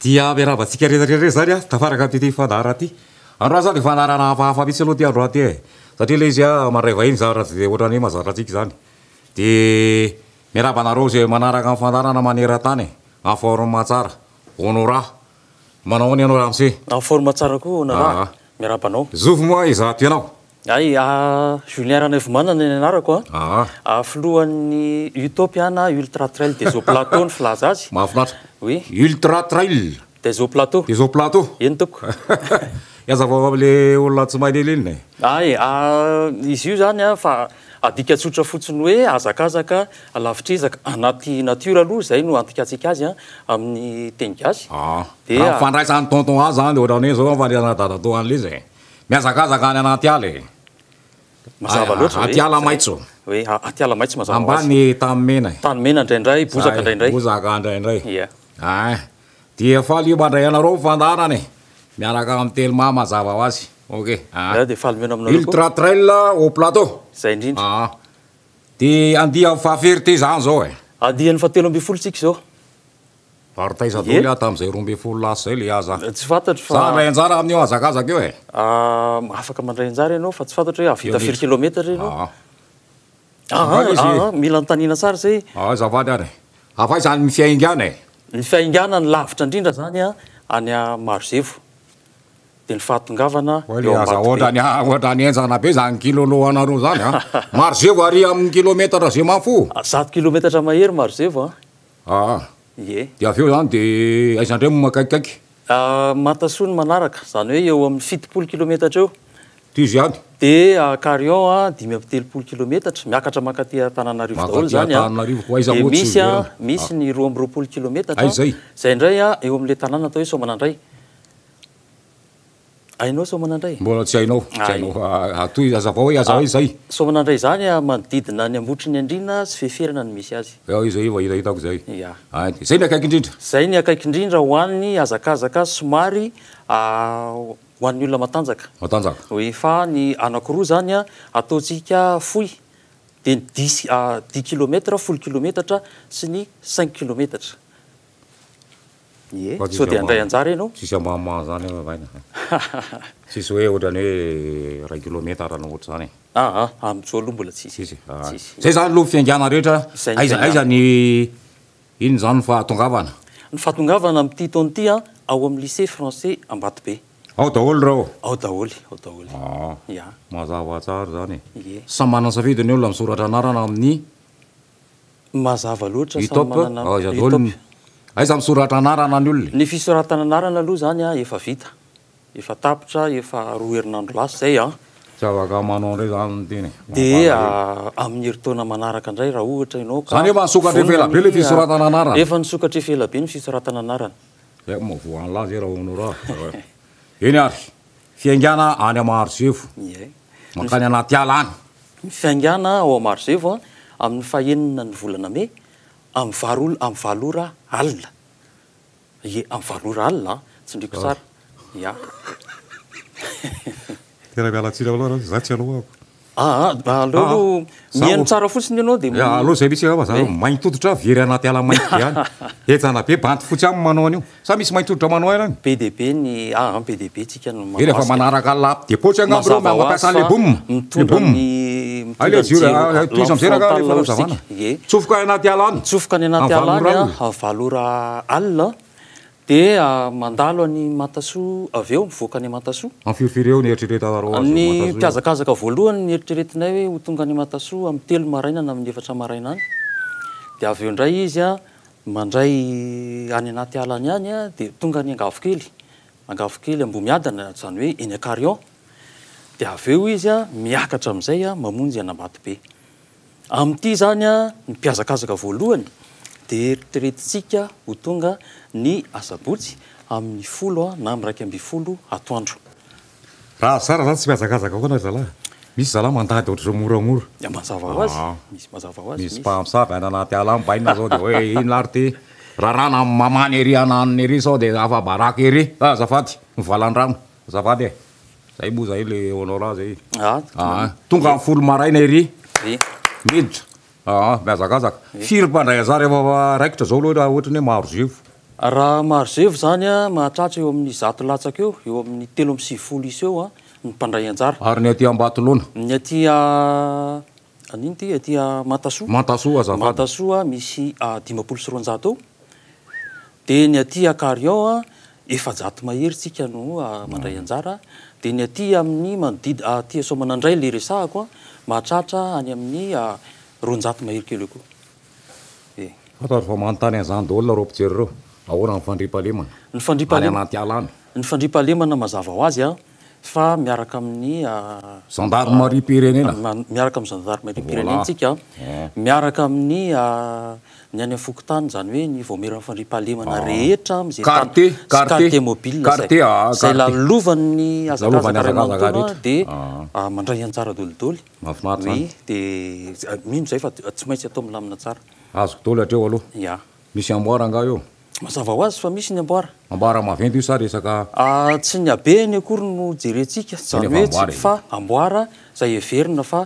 Dia miaravatsika rehetrarehetra zany a tafaraka ty fandara ty. Androa zany fandarana hafahafa mihitsy aloha ty androa ty e. Satria le izy a maray vahiny zavatra de ohatrany mazatra atsika zany. De miaraba anareo zay manaraka amin'ny fandarana maneran-tany en forme tsara. Honora. Manao ni anao ramse? En forme tsara koa honora. Miaraba anao. Zovy moa iza toenao. Ay, Julien Ranevomana ny anarako a. Filohan'ny Utopiana Ultra Trail des Eaux Plateaux ny filaza azy. Mahafinatra. Oui. Ultra Trail des Eaux Plateaux. Des Eaux Plateaux. Eny tompoko. Yazava am'le olona tsy mahay lehilenina. Ay, izy io zany a fa adika tsotra fotsiny hoe azakazaka lavitrizaka anaty natiora aloha zay no antikatsika azy amin'ny teny gasy. De fandraisany tonton azy zany ohatrany hoe zao fandraisana dadato an'le zay. Miazakazaka any anaty ala e. Mazava loatra. Aty ala maitso. Oui, aty ala maitso mazava. Ambany tany mena. Tany mena indraindray, bozaka indraindray. Bozaka indraindray. Ia. Dia faly io mandray anareo fandarany. Miaraka amin'ny telma mazava ho azy. Ok. De faly mena aminao. Ultra Trail au plateau. Zay indrindra. De andia amin'ny fahaferité zany zao e. Andian'ny fahatelo amby folo tsika zao. Partaiza daholo aho tamin'izay 12 lasa zay le aza. Tsy fantatro fa. Sa ray anjara amin'io azakazaka io e. Afaka mandray anjara ianao fa tsy fantatro hoe avita firy kilometatra ianao. Mila antanina tsara zay. Azafady ary. Afay zany mifiaingana e. Ny fiaingana ny lavitra indrindra zany any a Marzevo. De ny fahatongavana ohatrany enjana be zany kilolo anareo zany a. Marzevo ary amin'ny kilometatra zay mafo. 100 kilometatra mahery Marzevo a. Ie. De avy eo zany de aizandreo makaikikaiky. Matasoa ny manaraka zany hoe eo amin'ny 70 kilometatra eo. Ty zany. De Carion 5 kilometatra miakatra makaty Antananarivo daholo zany a. De misy ny 12 kilometatra. Zay indray eo amin'le tanàna atao hoe Soamanandray. Ainao Soamanandray? Mbola tsy hainao. Tsy hainao. Toy azava hoe aza hoe zay. Soamanandray zany manodidina ny Ambotriny Andrina sy Feferana ny misy azy. Izay hitako zay. Zay ny akaiky indrindra. Zay ny akaiky indrindra ho an'ny azakazaka somary ho an'ny olona matanjaka. Matanjaka. Oui, fa ny anankiroa zany ataontsika fohy. De 10 kilometatra, 10 kilometatra sy ny 5 kilometatra. Ie, so de andray anjara ianao. Tsisy ambamama zany vaina. Tsisy hoe ohatrany hoe 1 kilometatra na ohatra zany. Amin'izao aloha mbola tsisy. Zay zany aloha fiaingana rehetra. Aiza ny ino zany fahatongavana? Ny fahatongavana amin'ity taona ity ao amin'ny lycée français Ambatobe. Ao daholo reo. Ao daholo, ao daholo. Ia. Mazava tsara zany. Ie. Samy manana safidy ny olona misoratra anarana amin'ny mazava loatra samy manana. Aiza misoratra anarana ny olona? Ny fisoratana anarana aloha zany efa vita. Efa tapitra, efa 2 herinandro lasa zay Tsy afaka manao indray zany teny. De amin'ny heritaona manaraka indray raha ohatra ianao ka. Zany efa nisokatra efa ela be le fisoratana anarana. Efa nisokatra efa ela be ny fisoratana anarana. Mavoa an'la zay raha honora. Eny ary. Fiaingana any Marzevo. Ie. Mankany anaty ala any. Ny fiaingana ao Marzevo amin'ny fahaenina ny volana May amin'ny valora alina. Ie, amin'ny valora alina tsindriko tsara. Ia. Tena mialatsina aloha za tsy aloha ako. Allo mihaino tsara fotsiny ianao de aloha zay misy za maintoditra very anaty ala mainty ihany. Etsana be banty fotsy aminy manao an'io. Sa misy maintoditra manao aina any? PDB ny PDB tsika no manao. Rehefa manaraka lapy de potsy angamba reo mampiasa le boum. Mitondra ny ale jura toy zamseraka le fanazavana. Tsofoka anaty ala any. Tsofoka ny anaty ala any valora alina. De mandalo any Matasoa avy eo mivoaka any Matasoa. Amin'ny firy eo ny eritreretanareo azy? Ny mpiazakazaka voalohany ny eritreretinay hoe ho tonga any Matasoa amin'ny 3 maraina na amin'ny 4 maraina any. De avy eo indray izy mandray any anaty ala any any de tonga any Angavokely. Angavokely Ambomiadana zany hoe eny Carion. De avy eo izy miakatra amin'izay mamonjy any Ambatobe. Amin'ity zany ny mpiazakazaka voalohany de eritreretintsika ho tonga ny asabotsy amin'ny 10 na amin'ny 12 atoandro. Raha tsara zany tsy miazakazaka koa na zalahy. Misy zalahy mandady ohatry moramora. Mazava ho azy. Misy mazava ho azy. Misy mpamosavy any anaty ala baina zao de hoe ino lary ty rarana mamany ery ananiny ery sao de afa baraka ery. Azafady mivalan-drano. Azafady e. Zay moa zay le honora zay. Tonga amin'ny 10 maraina ery. Miditra. Miazakazaka. Firy mpandray anjara efa raikitra zao aloha ohatra ny Marzevo. raha marozevo zany a mahatratra eo amin'ny zato latsaka eo amin'ny 3 isy eo a ny mpandray anjara. Ary ny aty Ambatolaona. Ny aty aniny ty aty Matasoa. Matasoa azafady. Matasoa misy 500 eo. De ny aty Kariao a 700 mahery tsika no mandray anjara. De ny aty amin'ny manodidina aty Soamanandray le resahako a mahatratra any amin'ny 200 mahery kely eo koa. Fataro fa manontany an'izany daholo reo mpijery reo. Ahoana ny fandriampahalemana? Ny fandriampahalemana anaty ala any. Ny fandriampahalemana mazava ho azy a fa miaraka amin'ny gendarmerie pirenena. Miaraka amin'ny gendarmerie pirenena tsika. Miaraka amin'ny ny any Fokotany zany hoe ny voameran'ny fandriampahalemana rehetra am'izay carte mobile zay lalovan'ny azakazaka de mandray anjara dolidoly. Mahafinaritra. Oui, de mino zay fa tsy maintsy atao milamina tsara. Azoko daholo hatreo aloha. Ya. Misy amboara nga eo? Mazava ho azy fa misy ny amboara. Amboara maventy io sa resaka? Tsy ny abeny akory no jerentsika, zany hoe tsy fa amboara zay heverina fa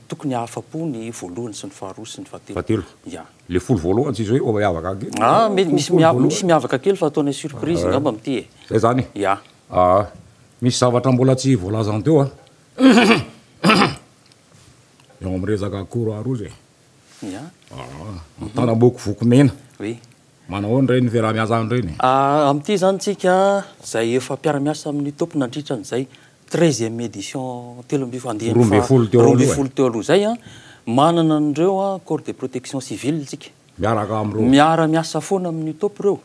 tokony ahafapo ny voalohany sy ny faharoa sy ny fahatelo. Ya. Le folo voalohany tsisy hoe miavaka kely. Misy miavaka kely fa ataonay surprise ngamba amty e. Zay zany? Ya. Misy zavatra mbola tsy voalazany teo a. Eo amin'ny resaka akoro arozy. Ya. Tanamboko vokomena. Oui. Manao reny fiarah-miasa reny. Amty zany tsika zay efa mpiara-miasa amin'ny tompony nandritra an'izay 13e édition 12 teo aloha zay a manana an'ireo corps de protection civile tsika. Miaraka amreo. Miara-miasa foana amin'ny topo reo.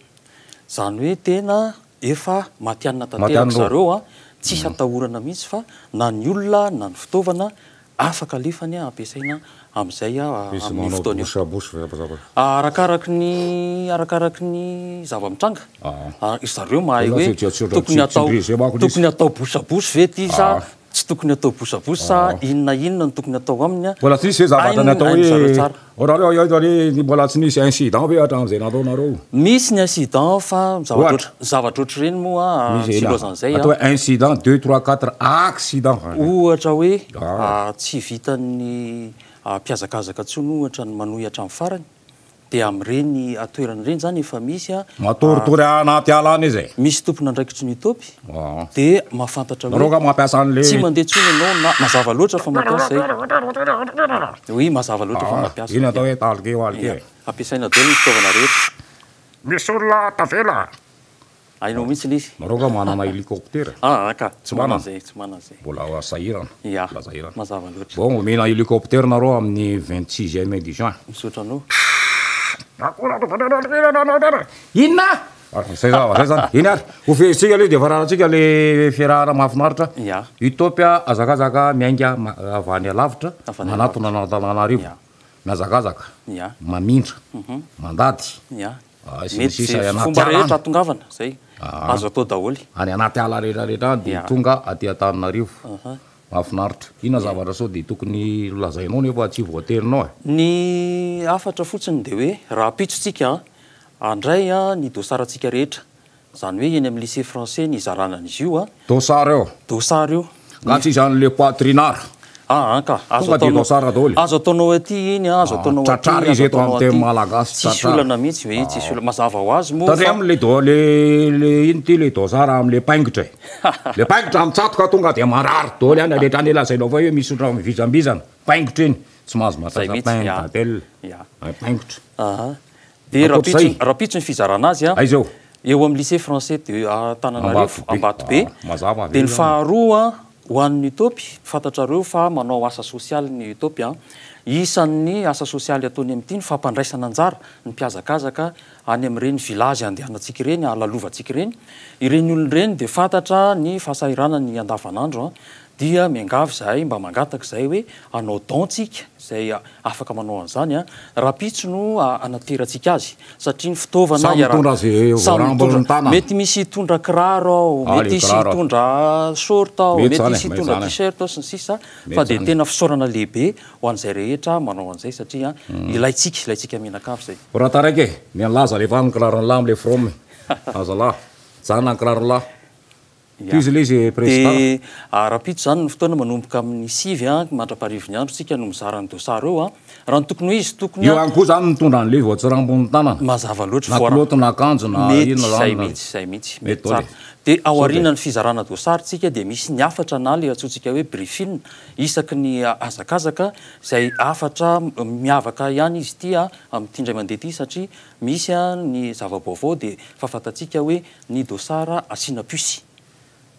Zany hoe tena efa matianina tanteraka zareo tsisy atahorana mihitsy fa na ny olona na ny fitaovana afaka alefany ampiasaina am'izay amin'ny fotoana io. Arakaraky ny zava-mitranga. Zareo mahay hoe tokony atao bosabosy ve ty sa tsy tokony atao bosabosy sa inona no tokony atao aminy. Mbola tsy misy zavatra natao hoe orareo mbola tsy nisy incident ve hatramin'izay nataonareo? Misy ny incident fa zavatra ohatry reny moa tsy loazan'izay. Atao hoe incident 2 3 4 accident. Ohatra hoe tsy vitan'ny mpiazakazaka tsony ohatra ny manohy hatramin'ny farany. De am'ireny atoerana ireny zany efa misy matoritory anaty ala any izay. Misy tompona andraikitry ny topy de mahafantatra hoe ka mampiasa an'le tsy mandeha tsony ianao na mazava loatra fa mampiasa zay. Oui, mazava loatra fa mampiasa. Iny atao hoe talike alike. Ampiasaina daholo ny fitaovana rehetra. Misy olona tavela. Ainao mihitsy izy. Nareo ka manana hélicoptère? Ka tsy manana zay, tsy manana zay. Mbola sahirana. Ya, mazava loatra. Bon, omena hélicoptère nareo amin'ny 26e édition. Misaotra anao. Inona? Zay zany. Iny ary. Ho fetritsika aloha dia fararantsika le fiarahana mahafinaritra. Utopia azakazaka miainga avy any alavitra manatona Antananarivo. Miazakazaka. Mamindra. Mandady. Fomba rehetra atongavana zay. Azo atao daholy. Any anaty ala rehetrarehetra dia tonga aty Antananarivo. Mahafinaritra. Inona zavatra sao dia tokony lazainao nefa tsy voaterinao. Ny afatra fotsiny dia hoe raha pitsotsika andray ny dosarantsika rehetra. Zany hoe eny amin'ny lycée français ny izarana an'izy io. Dosara eo. Dosara io. Nga tsy izany le poitrinara. Ka azo ataonao aty iny azo ataonao aty. Tratrary izy eto amin'ny teny malagasy. Tsisy olana mihitsy hoe tsisy olana mazava ho azy moa. Tandremo le ino ty le dosara amin'ny le paingitra. Le paingitra amitsatoka tonga dia marary daholo any aletra any lazainao fa hoe misy otra mivizambizana. Paingitra iny tsy mahazo mampiasa paingitra tel. Paingitra. Dia raha pitso ny fizarana azy aizao. Eo amin'ny lycée français de Antananarivo Ambatobe. Mazava. Dia ny faharoa ho an'ny Utopy fantatrareo fa manao asa sosialy ny Utopy isan'ny asa sosialy ataony amin'ity ny fampandraisana anjara ny mpiazakazaka any amin'ireny village andehanantsika ireny alalovantsika ireny. Ireny olona ireny dia fantatra ny fahasahirana ny andavanandro dia miangavy zahay mba mangataka zay hoe anao dontsika zay afaka manao an'izany raha pitso no anaterantsika azy satria ny fitaovana mety misy hitondra kiraro mety misy hitondra short mety misy hitondra t-shirt sy ny sisa fa dia tena fisaorana lehibe ho an'izay rehetra manao an'izay satria ilaitsika mianakavy zay. Raha taraiky ny laza rehefa ny kiraro lahy am'le from azalahy zany ny kiraro lahy izy le izy président dia raha-pito zany ny fotoana manomboka amin'ny 6 a mandraparivo ny andro tsika no mizara ny dosary eo a raha ny tokony ho izy tokony io any koa zany mitondra an'le voatsy raha ambony tanana mazava loatra na kiloty na akanjo na inona zay mihitsy mety tsara dia ao aorianany fizarana dosary tsika dia misy ny afatra na le atsotsika hoe briefing isaky ny azakazaka izay afatra miavaka ihany izy ity a amin'ity indray mandeha ity satria misy a ny zava-baovao dia fahafantatsika hoe ny dosara asiana puisy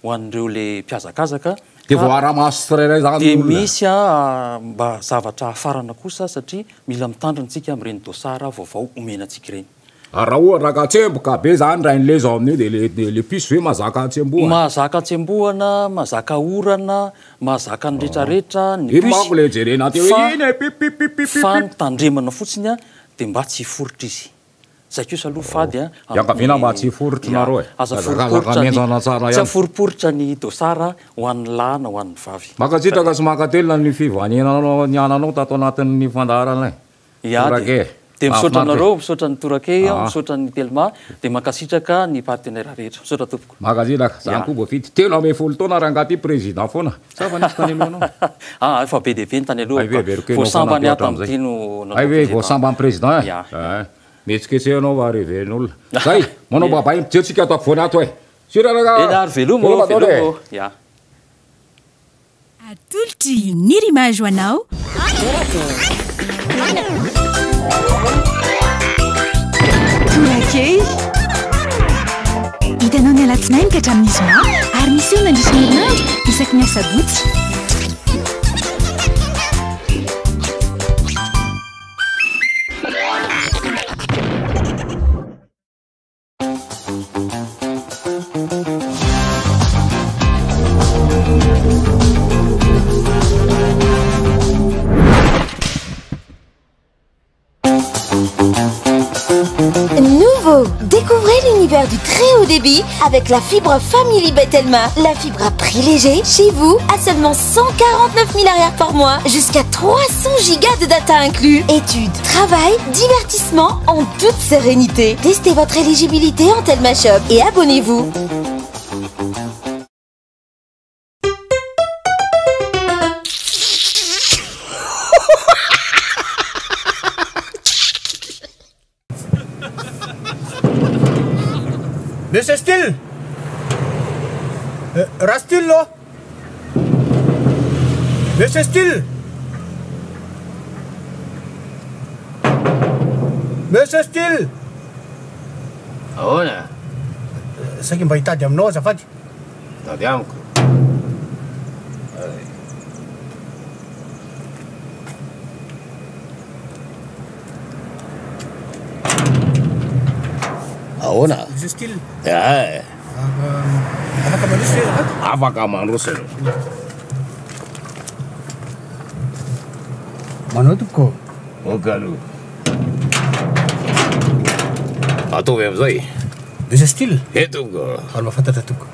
ho an'ireo le mpiazakazaka dia voara-maso tsirairay zany dia misy a mba zavatra hafarana kosa satria mila mitandrinatsika amin'ireny dosara vaovao omenantsika ireny raha ohatra ka tsemboka be zany raha in'le zao amin'io dia le piso hoe mazaka atsemboana mazaka atsemboana mazaka orana mazaka ny rehetrarehetra ny manko le jerena teo iny pipipipipi fa nitandremana fotsiny a dia mba tsy hiforitra izy zay kosa aloha fady a iankaviana mba tsy hiforitra nareo aza tsy aforiporitra ny dosara ho an'ny lahy na ho an'ny vavy makatsitraka sy makatelona ny fivanenanao ny ananao tato anatin'ny fandaharana dia misaotra anareo misaotra ny torake misaotra ny telma dia makasitraka ny partenaire rehetra misaotra tompoko makasitraka zany koa voafity telo ambe folo taona raha ngaty président foana sa fa nisy tany alohanao efa be dia be ny tany aloha voasambany ata amin'ity no ay hoe voasamba ny président mihetsikesehanao va reven'olona zay manao babay mijeotsika ato ampovoany ato e ary velomo ya atolotry ny rimage hoanao torakey hitanao ny alatsinainy ka hatramin'ny zoma ary misy eo nandrisiny herinandro isaky ny asabotsy Découvrez l'univers du très haut débit avec la fibre Family Bettelma. La fibre à prix léger chez vous à seulement 149 000 arrières par mois, jusqu'à 300 gigas de data inclus. Études, travail, divertissement en toute sérénité. Testez votre éligibilité en Telma Shop et abonnez-vous. Monsieur Still Rastillo Monsieur Still Monsieur Still Ahoana saky mba hitady aminao azafady tady amiko ahoana Monsieur Still afaka mandroso azafady afaka mandroso manao toko okalo atovy amizay Monsieur Still etoko ary mahafantatra toko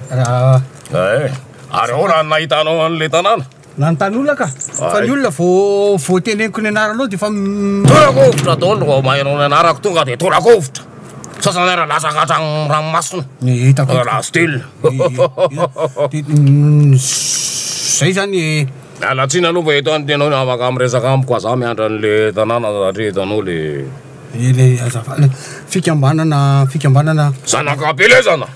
raha ary ahoana nahitanao an'le tanàna nanontany olona ka fa ny olona voateneniko ny anaranao dia fa torakovitra ataolo mahanao ny anarako tonga dia torakovitra sasany ara lasakatrany ranomasina hitako Rastil zay zany alatsina aloha fa eto any tenao afaka amiresaka amiko a za miandra an'le tanàna satria hitanao le azafady fikambanana zanakapelezana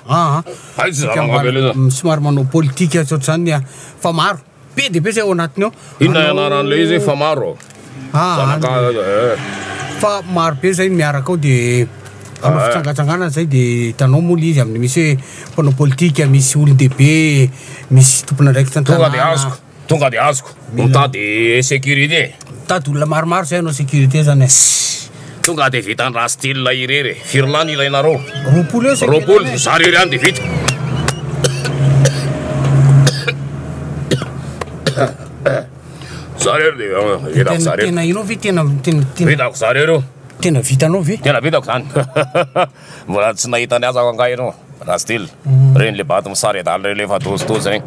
ay tsy zanakapelezana somary manao politika tsotra zany fa maro be dia be zay ao anatiny ao inona ianaran'le izy fa maro fa maro be zay miaraka ao dia anao fitsangatsangana zay dia hitanao moa izy amin'ny misy hoe mpanao politika misy olon-dehibe misy tompona ndraiky tonga dia azoko mitady sécurité mitady olona maromaro zay anao sécurité zany tonga dia vitan'ny Rastil irery firlany ilainareo roapolo za rery any dia vita zarery dia vitako zarery tena inao ve vitako zarery io tena vitanao ve tena vitako zany mbola tsy nahita ny azako angay anao Rastil reny le bato misary adaly reny le efa dozitozy regny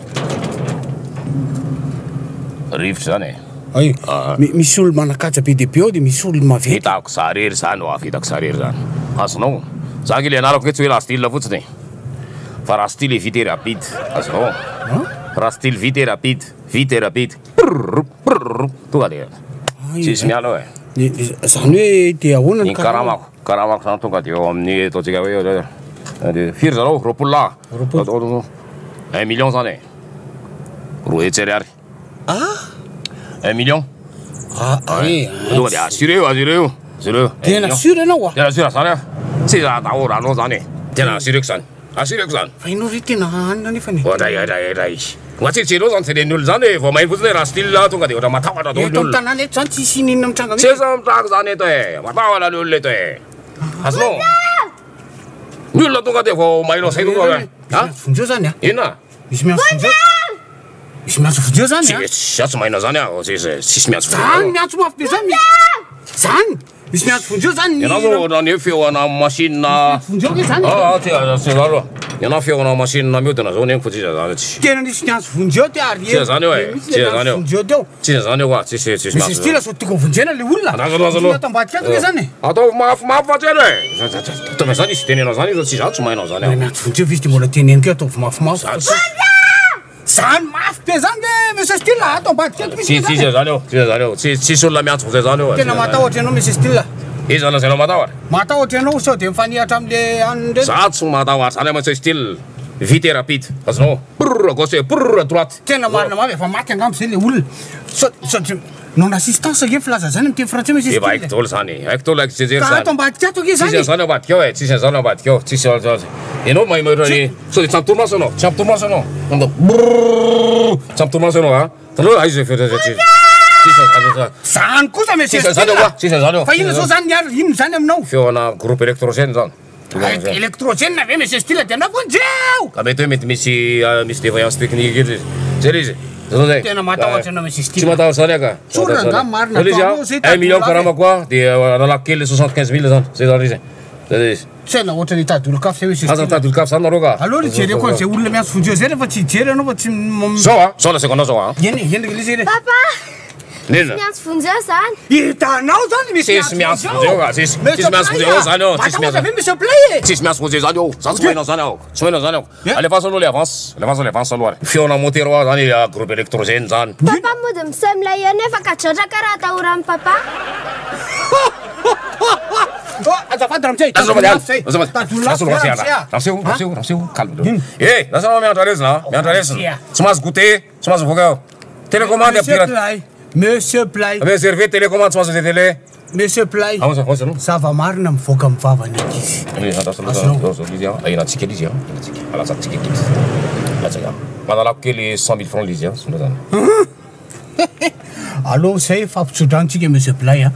rivotry zany Ay, misy olo manakaja be dia be ao dia misy olo maventy. Hitako za rery zany ho hitako za rery zany. Azonao. Za kely anarako hoe tsy hoe raha style fotsiny. Fa raha style vite et rapide. Azonao. Raha style vite et rapide. Vite et rapide. Tonga dia. Tsisy miala hoe. Zany hoe dia ahoana ny karamako. Karamako zany tonga dia eo amin'ny ataontsika hoe firy zareo roapolo laha. 1 million zany. Roa hetsy ariary. 1 million. Tonga dia assuré io. Tena assuré anao a? Tena assuré zany. Tsy raha atahora anao zany. Tena assuré-ko zany. Assuré-ko zany. Fa ianao re tena hanina nefany. Ray. Matsitsinao zany teren'olo zany hoe vao mahiny fotsiny raha style tonga dia ohatra matahotra daholo eto amin'ny tanàna eto zany tsisy ninona mitranga tsy iza mitranga zany eto e matahotra ny olona eto e azonao ny olona tonga dia vao mahinao say tonga vonjeo zany a inona misy miantso vonjeo misy miantso vonjeo zany a tsy atsy mahina zany aho tsisy miantso zany miantso mafy be zany zany misy miantso vonjeo zany ianao zao raha ny feoana machine vonjeo ke zany tsy zany ianao feoana machine miodina zao nenko fa tsisa zany tsy tena nisy miantso vonjeo te ary tsisa zany eo e tsisa zany eo vonjeo teo tsisa zany eo koa tsisy misy style so tiko vonjena le olona atao ambadika ato ke zany atao mafy fa tselo e tome zany isy tenenao zany izy tsy za tsy mahinao zany aho miantso vonjeo vizy de mbola teneniko atao mafimafy zany mafy be zany ve misy style atao ambadika ato tsisy zany eo tsisy olona miantso vonjeo zany eo tena matahotra ianao misy style izy zany zany matahotra matahotra ianao sao de mifanihatra am'le anindre za tsy matahotra zany amatsa style vite et rapide azonao brrr à gauche brrr à droite tena marina mavy efa maty angambo zay le olona satria non assistance ke filaza zany am'teny frantsay misy efa haiko daholo zany haiko daholo haiko jejery zany ato ambadika ato ke zany tsisy zany ambadika ao e tsisy zany ambadika ao tsisy ianao mahay maherany sao de tsy ampitourmaso anao tsy ampitourmaso anao brrr tsy ampitourmaso anao a tanao aizy zany kosa tsisy zany eo tsisy zany eo fa ino zao zany niary ino zany aminao feoana groupe électrogène zany électrogène ave misy style de nafonjeo ka mety hoe mety misy défaillance technique izy zay le izy zay tena matahotra anao misy style tsy matahotra zany aka sorona angam marina izy 1 million karama koa dia analako kely 75 000 zany zay zany izy zay izy tsena ohatra ny tadolo kafy zay misy aza tadolo kafy zany nareo ka alors ijery koa zay olona miantso vonjeo zay rehefa tsy jery anao fa tsy zao la seconde zao a endrika le zay re papa nena miantso vonjeo zany hitanao zany misy miantso vonjeo ka tsisy miantso vonjeo zany ao tsisy miantso misy play tsisy miantso vonjeo zany ao za tsy mahinao zany ao tsy mahinao zany ao alefaso aloha le avance aloha feona moteur ao zany groupe électrogène zany papa mody misy milay eo nefa ka draotra karaha atahora amin'ny papa azafady ramsey calme lasana miandra lesina tsy mahazo goûter tsy mahazo voka ao télécommande Monsieur Play. Réservé télécommande tsy mahazo télé Monsieur Play. Zava-marina mivoaka amin'ny vavany izy. Ahinatsika izy alatsatsika kely latsaka manalako kely 100 000 francs izy sonda zany aloha zay fampitsodranotsika Monsieur Play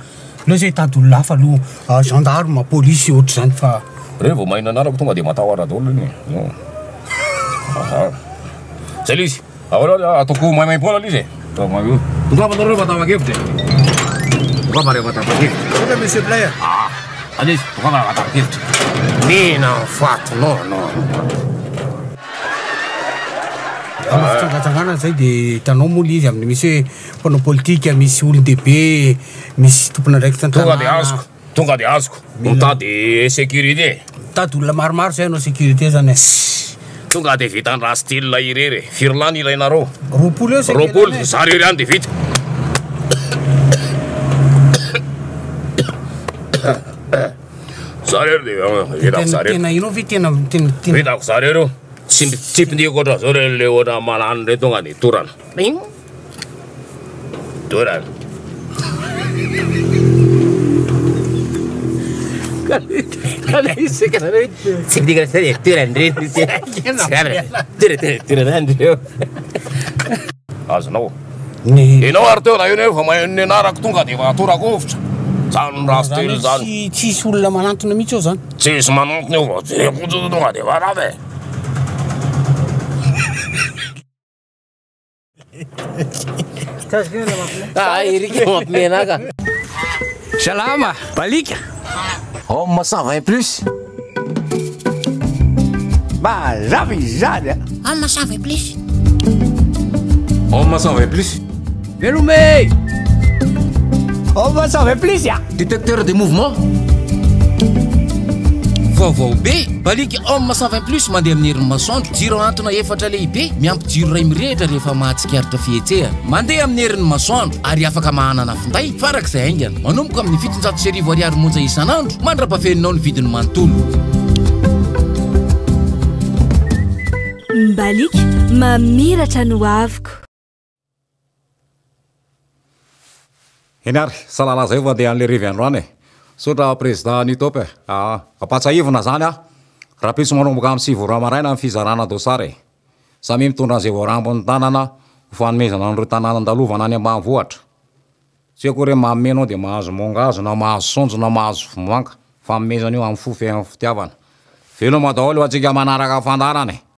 lo zay tadolo lafa aloha gendarme police ohatra zany fa re vao mahina anarako tonga dia matahotra daholo iny zay le izy ataoko maimaipoana le izy Pourquoi pas pas ta gift? Pourquoi pas ta gift? Pourquoi monsieur Player? Allez, pourquoi pas ta gift? Mina fat, non. Tsangana zay dia hitanao moa izy amin'ny misy hoe mpanao politika misy olon-dehibe misy tompona raiky tonga dia azoko mitady sécurité mitady olona maromaro zay anao sécurité zany tonga dia vitan-draha style irery firlany ilainareo roapolo eo roapolo za rery any dia vita za rery dia vitako za rery tena inao ve tena vitako za rery io tsy pindiko oatra zao re le oatra manano re tonga dia torana azonao ianao ary teo na io nefa maheno anarako tonga dia atorako ovitra zany raha style zany tsisy olona manantona mihitsy eo zany tsisy manantona eo vao jerekojo tonga dia varave Erika mampimenaka Salama, balika. Homme 120 plus. Bah, j'avais. Homme 120 plus. Homme 120 plus. Velume! On m'en savait plus, ya. Détecteur de mouvement. Vaovao be balika homme 120 plus mandeha amin'ny herin'ny masoandro jiro antona efatra lehibe miampy jiro ray mirehitra rehefa mahatsikaritra fihetsehana mandeha amin'ny herin'ny masoandro ary afaka mahanana finday farak'izay aingana manomboka amin'ny 700 ariary monja isan'andro mandrapafeninao ny vidiny manontolo balika mamiratra no aviko eny ary salala zay mandeha an'le rivy androany sotra président nitopy apatsahivona zany raha pitso manomboka amin'ny 7 ramaraina amin'ny fizarana dosary samy mitondra an'izay voarambony tanana fanomezana an'ireo tanàna andalovana any ambanivohitra tsy haiko re mamomenao dia mahazo mongazo na mahazo sonjo na mahazo voanga fanomezana io amin'ny fofean'ny fitiavana velo madaholo atsika manaraka fandarany